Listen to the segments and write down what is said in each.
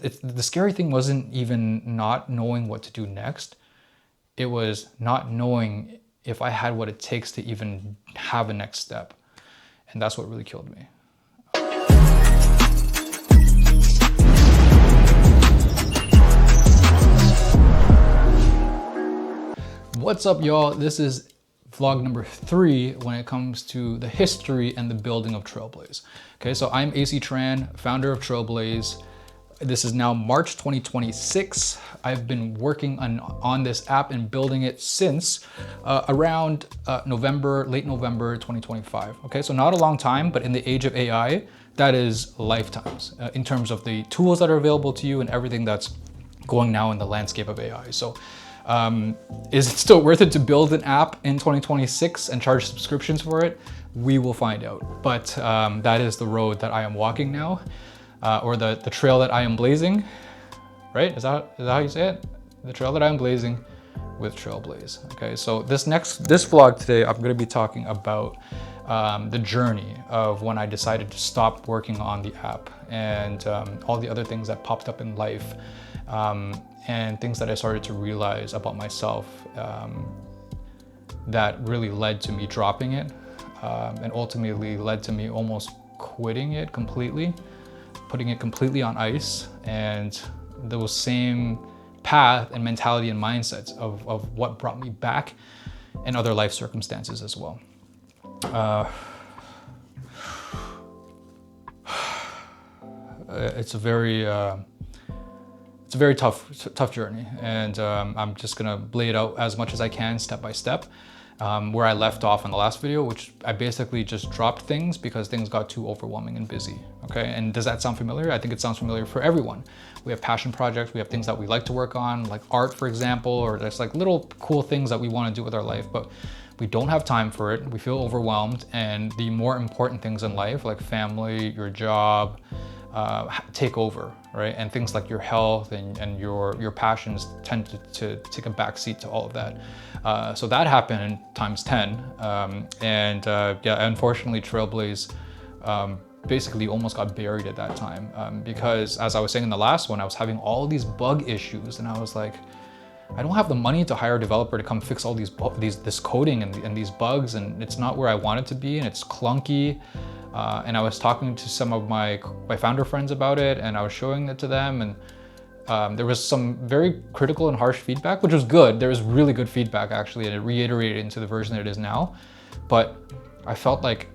The scary thing wasn't even not knowing what to do next. It was not knowing if I had what it takes to even have a next step. And that's what really killed me. What's up, y'all? This is vlog number 3 when it comes to the history and the building of Trailblaiz. Okay, so I'm AC Tran, founder of Trailblaiz. This is now March 2026. I've been working on this app and building it since around late November 2025. Okay, so not a long time, but in the age of AI, that is lifetimes in terms of the tools that are available to you and everything that's going now in the landscape of AI. So is it still worth it to build an app in 2026 and charge subscriptions for it? We will find out. But that is the road that I am walking now, or the trail that I am blazing, right? Is that how you say it? The trail that I am blazing with Trailblaiz. Okay, so this vlog today, I'm going to be talking about the journey of when I decided to stop working on the app and all the other things that popped up in life. And things that I started to realize about myself that really led to me dropping it and ultimately led to me almost quitting it completely, putting it completely on ice, and those same path and mentality and mindsets of what brought me back and other life circumstances as well. It's a very tough journey, and I'm just gonna lay it out as much as I can, step by step, where I left off in the last video, which I basically just dropped things because things got too overwhelming and busy. Okay, and does that sound familiar? I think it sounds familiar for everyone. We have passion projects, we have things that we like to work on, like art, for example, or there's like little cool things that we want to do with our life, but we don't have time for it. We feel overwhelmed, and the more important things in life, like family, your job, take over, right? And things like your health and your passions tend to take a backseat to all of that. So that happened times 10. Yeah, unfortunately, Trailblaiz basically almost got buried at that time because, as I was saying in the last one, I was having all these bug issues, and I was like, I don't have the money to hire a developer to come fix all this coding and these bugs, and it's not where I want it to be, and it's clunky. And I was talking to some of my founder friends about it, and I was showing it to them, and there was some very critical and harsh feedback, which was good. There was really good feedback, actually, and it reiterated into the version that it is now. But I felt like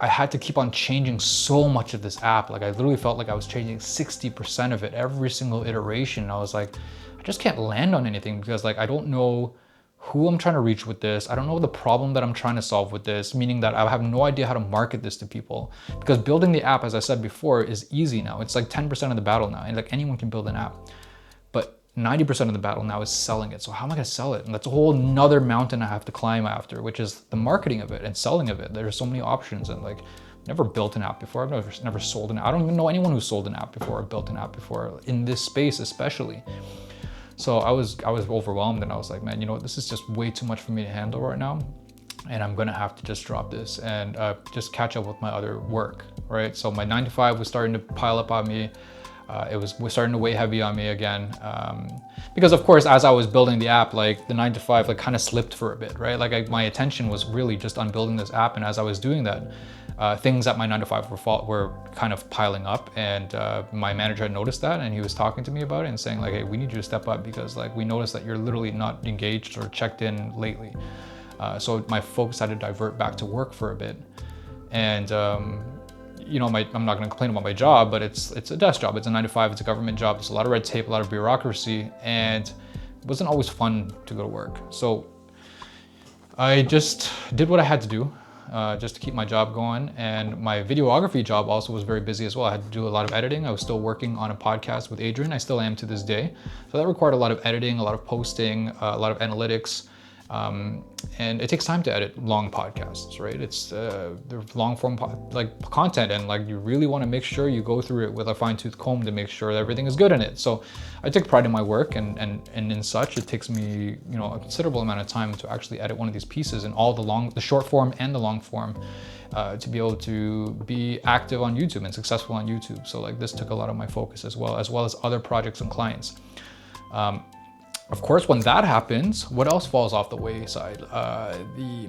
I had to keep on changing so much of this app. Like, I literally felt like I was changing 60% of it every single iteration. I was like, I just can't land on anything because, like, I don't know who I'm trying to reach with this. I don't know the problem that I'm trying to solve with this, meaning that I have no idea how to market this to people. Because building the app, as I said before, is easy now. It's like 10% of the battle now, and like anyone can build an app. But 90% of the battle now is selling it. So how am I gonna sell it? And that's a whole nother mountain I have to climb after, which is the marketing of it and selling of it. There's so many options, and like, never built an app before. I've never sold an app. I don't even know anyone who's sold an app before or built an app before, in this space especially. So I was overwhelmed, and I was like, man, you know what? This is just way too much for me to handle right now, and I'm gonna have to just drop this and just catch up with my other work, right? So my 9 to 5 was starting to pile up on me. It was starting to weigh heavy on me again, because of course, as I was building the app, like the 9 to 5 like kind of slipped for a bit, right? Like my attention was really just on building this app, and as I was doing that, things at my 9 to 5 were kind of piling up, and my manager had noticed that, and he was talking to me about it and saying like, hey, we need you to step up because like we noticed that you're literally not engaged or checked in lately. So my focus had to divert back to work for a bit, and you know, I'm not going to complain about my job, but it's a desk job. It's a 9 to 5. It's a government job. There's a lot of red tape, a lot of bureaucracy, and it wasn't always fun to go to work. So I just did what I had to do. Just to keep my job going, and my videography job also was very busy as well. I had to do a lot of editing. I was still working on a podcast with Adrian. I still am to this day. So that required a lot of editing, a lot of posting, a lot of analytics, And it takes time to edit long podcasts, right? It's they're long form like content, and like you really want to make sure you go through it with a fine-tooth comb to make sure that everything is good in it. So I take pride in my work, and in such, it takes me, you know, a considerable amount of time to actually edit one of these pieces, and all the short form and the long form, to be able to be active on YouTube and successful on YouTube. So like this took a lot of my focus as well as other projects and clients. Of course, when that happens, what else falls off the wayside?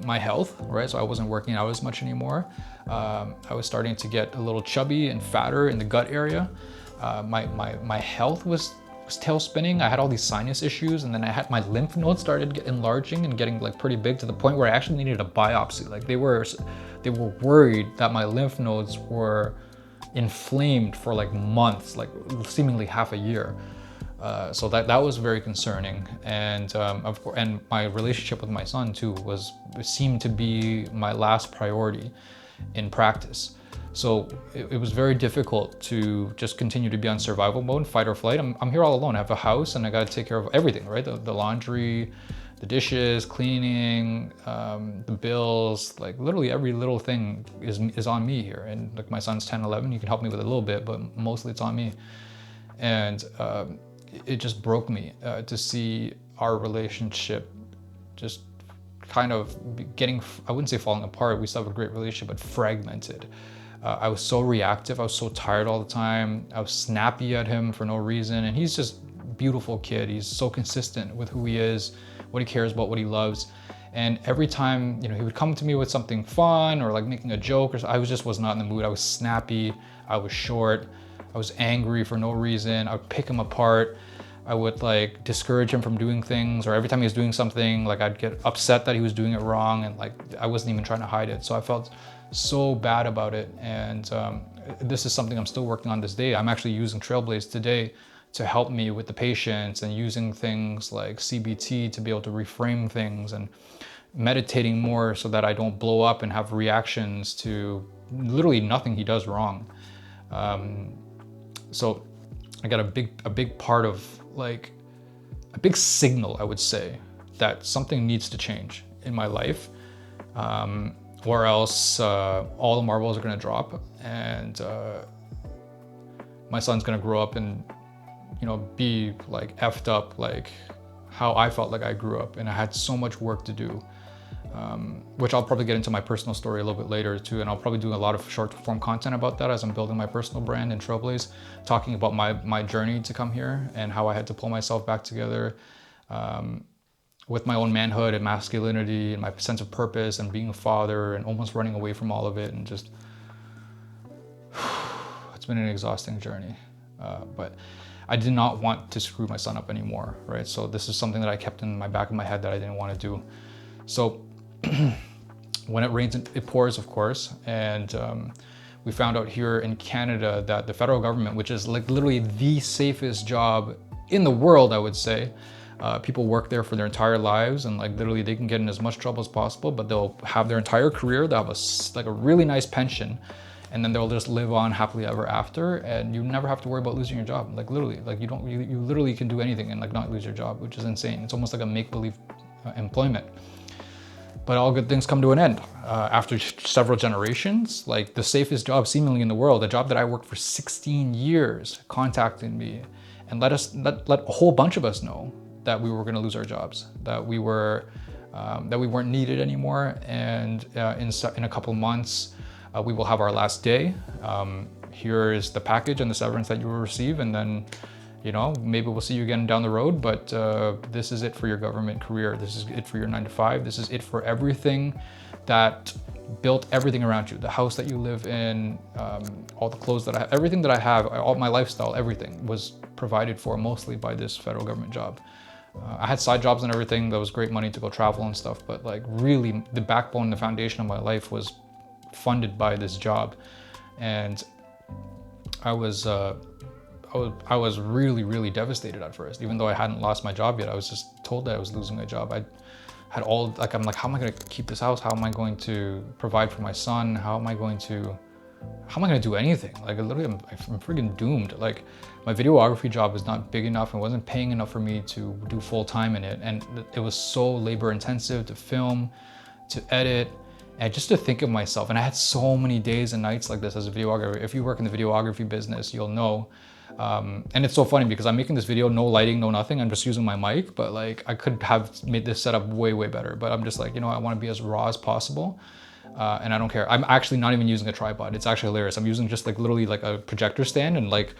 My health, right? So I wasn't working out as much anymore. I was starting to get a little chubby and fatter in the gut area. My health was tail spinning. I had all these sinus issues, and then I had my lymph nodes started enlarging and getting like pretty big to the point where I actually needed a biopsy. Like they were worried that my lymph nodes were inflamed for like months, like seemingly half a year. So that was very concerning, and of course, and my relationship with my son too seemed to be my last priority in practice. So it was very difficult to just continue to be on survival mode, fight or flight. I'm here all alone. I have a house, and I got to take care of everything, right? The laundry, the dishes, cleaning, the bills, like literally every little thing is on me here. And like my son's 10, 11, he can help me with a little bit, but mostly it's on me. And it just broke me to see our relationship just kind of getting, I wouldn't say falling apart, we still have a great relationship, but fragmented. I was so reactive, I was so tired all the time, I was snappy at him for no reason, and he's just a beautiful kid. He's so consistent with who he is, what he cares about, what he loves. And every time, you know, he would come to me with something fun or like making a joke, or I was not in the mood. I was snappy, I was short, I was angry for no reason. I would pick him apart. I would like discourage him from doing things, or every time he was doing something, like I'd get upset that he was doing it wrong, and like I wasn't even trying to hide it. So I felt so bad about it. And this is something I'm still working on this day. I'm actually using Trailblaiz today to help me with the patients, and using things like CBT to be able to reframe things, and meditating more so that I don't blow up and have reactions to literally nothing he does wrong. So I got a big part of like a big signal, I would say, that something needs to change in my life, or else all the marbles are gonna drop, and my son's gonna grow up and, you know, be like effed up like how I felt like I grew up, and I had so much work to do. Which I'll probably get into my personal story a little bit later too, and I'll probably do a lot of short form content about that as I'm building my personal brand in Trailblaiz, talking about my journey to come here and how I had to pull myself back together with my own manhood and masculinity and my sense of purpose and being a father and almost running away from all of it, and just it's been an exhausting journey, but I did not want to screw my son up anymore, right? So this is something that I kept in my back of my head that I didn't want to do. So when it rains, it pours, of course. And we found out here in Canada that the federal government, which is like literally the safest job in the world, I would say, people work there for their entire lives, and like literally they can get in as much trouble as possible, but they'll have their entire career, they'll have like a really nice pension, and then they'll just live on happily ever after, and you never have to worry about losing your job. Like literally, like you literally can do anything and like not lose your job, which is insane. It's almost like a make-believe employment. But all good things come to an end. After several generations, like the safest job seemingly in the world, a job that I worked for 16 years, contacted me and let a whole bunch of us know that we were going to lose our jobs, that we weren't needed anymore, and in a couple months we will have our last day. Here is the package and the severance that you will receive, and then, you know, maybe we'll see you again down the road, but this is it for your government career. This is it for your 9 to 5. This is it for everything that built everything around you. The house that you live in, all the clothes that I have, everything that I have, all my lifestyle, everything was provided for mostly by this federal government job. I had side jobs and everything. That was great money to go travel and stuff, but like really the backbone, the foundation of my life was funded by this job. And I was really, really devastated at first. Even though I hadn't lost my job yet, I was just told that I was losing my job. I had I'm like, how am I going to keep this house? How am I going to provide for my son? How am I going to how am I gonna do anything? Like literally, I'm freaking doomed. Like my videography job was not big enough and wasn't paying enough for me to do full time in it. And it was so labor intensive to film, to edit, and just to think of myself. And I had so many days and nights like this as a videographer. If you work in the videography business, you'll know. And it's so funny because I'm making this video, no lighting, no nothing. I'm just using my mic, but like I could have made this setup way, way better. But I'm just like, you know, I want to be as raw as possible. And I don't care. I'm actually not even using a tripod. It's actually hilarious. I'm using just like literally like a projector stand, and like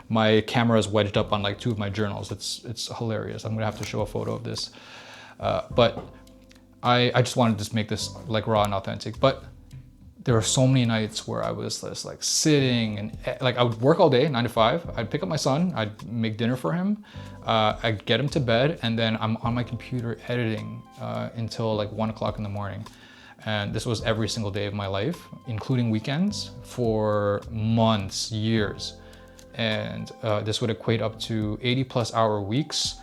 my camera is wedged up on like 2 of my journals. It's hilarious. I'm gonna have to show a photo of this. But I just wanted to just make this like raw and authentic. But there were so many nights where I was just like sitting and like I would work all day, 9 to 5. I'd pick up my son, I'd make dinner for him, I'd get him to bed, and then I'm on my computer editing until like 1 o'clock in the morning. And this was every single day of my life, including weekends, for months, years. And this would equate up to 80+ hour weeks.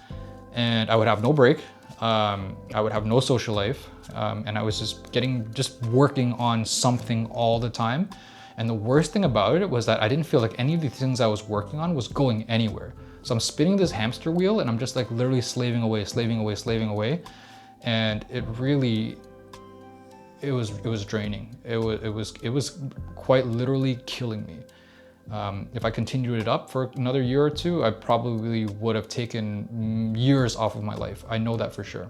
And I would have no break. I would have no social life. And I was just working on something all the time. And the worst thing about it was that I didn't feel like any of the things I was working on was going anywhere. So I'm spinning this hamster wheel and I'm just like literally slaving away. And it really, it was draining. It was quite literally killing me. If I continued it up for another year or two, I probably would have taken years off of my life. I know that for sure.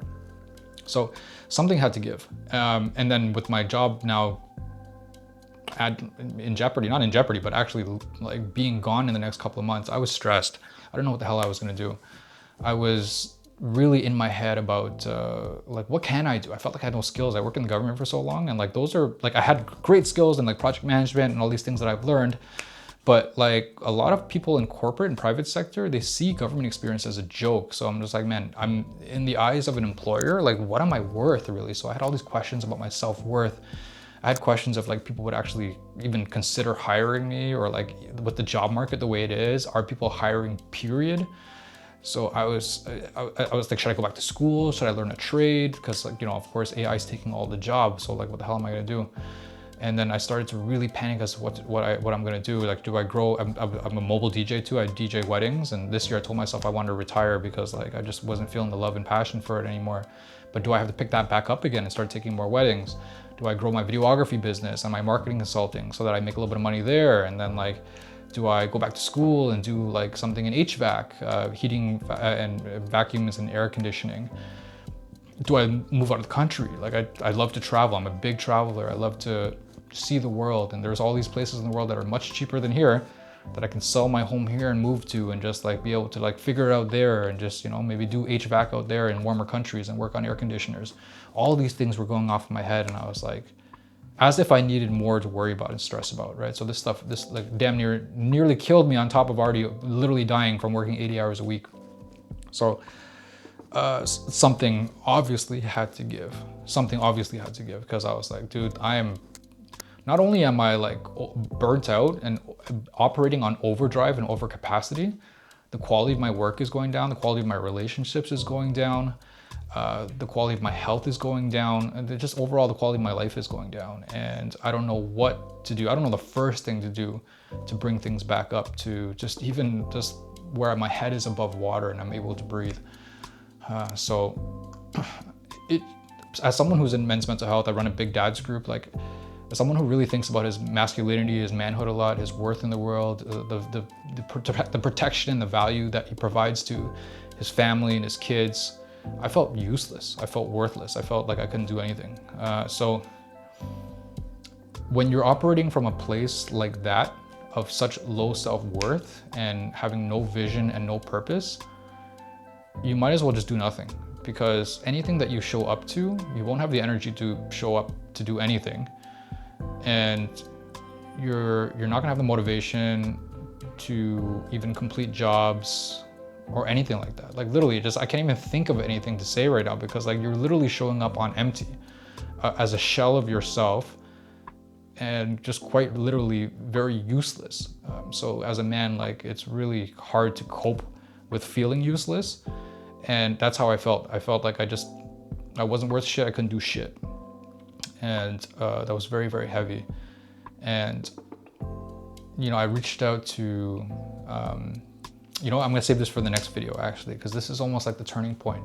So something had to give. And then with my job now in jeopardy, not in jeopardy, but actually like being gone in the next couple of months, I was stressed. I don't know what the hell I was gonna do. I was really in my head about like, what can I do? I felt like I had no skills. I worked in the government for so long, and like those are like, I had great skills in like project management and all these things that I've learned. But like a lot of people in corporate and private sector, they see government experience as a joke. So I'm just like, man, I'm in the eyes of an employer, like what am I worth really? So I had all these questions about my self-worth. I had questions of like, people would actually even consider hiring me, or like with the job market the way it is, are people hiring, period? So I was like, should I go back to school? Should I learn a trade? Because like, you know, of course AI is taking all the jobs. So like, what the hell am I gonna do? And then I started to really panic as to what I'm gonna do. Like, do I grow? I'm a mobile DJ too. I DJ weddings, and this year I told myself I wanted to retire because like I just wasn't feeling the love and passion for it anymore. But do I have to pick that back up again and start taking more weddings? Do I grow my videography business and my marketing consulting so that I make a little bit of money there? And then like, do I go back to school and do like something in HVAC, heating and vacuums and air conditioning? Do I move out of the country? Like I love to travel. I'm a big traveler. I love to see the world, and there's all these places in the world that are much cheaper than here that I can sell my home here and move to and just like be able to like figure it out there, and just, you know, maybe do HVAC out there in warmer countries and work on air conditioners. All these things were going off in my head, and I was like, as if I needed more to worry about and stress about, right? So this like damn nearly killed me, on top of already literally dying from working 80 hours a week. So something obviously had to give. Because I was like, dude, not only am I like burnt out and operating on overdrive and overcapacity, the quality of my work is going down, the quality of my relationships is going down, the quality of my health is going down, and just overall the quality of my life is going down. And I don't know what to do. I don't know the first thing to do to bring things back up to just where my head is above water and I'm able to breathe. So as someone who's in men's mental health, I run a big dads group. Like, as someone who really thinks about his masculinity, his manhood a lot, his worth in the world, the protection and the value that he provides to his family and his kids, I felt useless. I felt worthless. I felt like I couldn't do anything. So when you're operating from a place like that, of such low self-worth and having no vision and no purpose, you might as well just do nothing, because anything that you show up to, you won't have the energy to show up to do anything. And you're not gonna have the motivation to even complete jobs or anything like that. Like literally, I can't even think of anything to say right now, because like you're literally showing up on empty, as a shell of yourself, and just quite literally very useless. So as a man, like it's really hard to cope with feeling useless. And that's how I felt. I felt like I wasn't worth shit. I couldn't do shit. And that was very, very heavy. And I reached out to, I'm gonna save this for the next video actually, because this is almost like the turning point.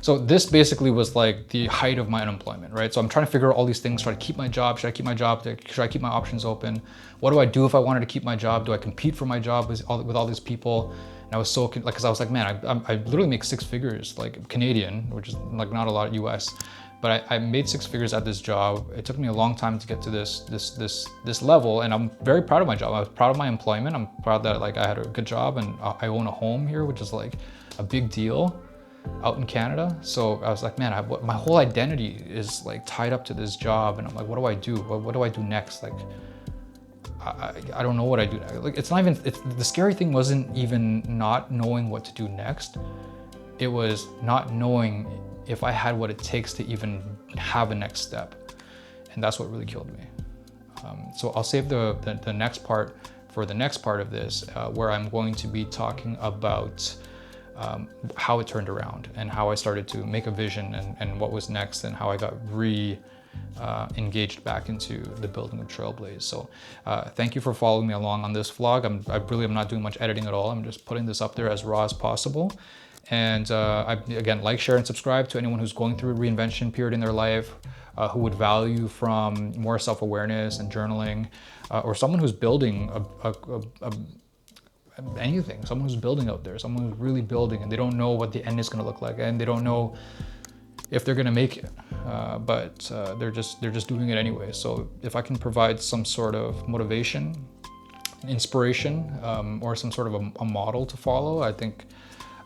So this basically was like the height of my unemployment, right? So I'm trying to figure out all these things, try to keep my job. Should I keep my job? Should I keep my options open? What do I do if I wanted to keep my job? Do I compete for my job with all these people? And I was so, like, because I was like, man, I literally make 6 figures, like Canadian, which is like not a lot US. But I made 6 figures at this job. It took me a long time to get to this level, and I'm very proud of my job. I was proud of my employment. I'm proud that like I had a good job, and I own a home here, which is like a big deal out in Canada. So I was like, man, my whole identity is like tied up to this job, and I'm like, what do I do? What do I do next? Like, I don't know what I do next. Like, it's not even. The scary thing wasn't even not knowing what to do next. It was not knowing if I had what it takes to even have a next step. And that's what really killed me. So I'll save the next part for the next part of this, where I'm going to be talking about how it turned around and how I started to make a vision and what was next and how I got engaged back into the building of Trailblaiz. So thank you for following me along on this vlog. I really am not doing much editing at all. I'm just putting this up there as raw as possible. And again, like, share, and subscribe to anyone who's going through a reinvention period in their life, who would value from more self-awareness and journaling, or someone who's building anything, someone who's building out there, someone who's really building, and they don't know what the end is going to look like, and they don't know if they're going to make it, but they're just doing it anyway. So if I can provide some sort of motivation, inspiration, or some sort of a model to follow, I think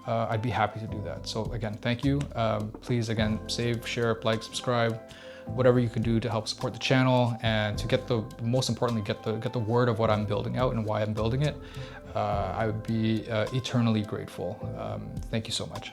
I'd be happy to do that. So again, thank you. Please, again, save, share, like, subscribe, whatever you can do to help support the channel and to get most importantly, get the word of what I'm building out and why I'm building it. I would be eternally grateful. Thank you so much.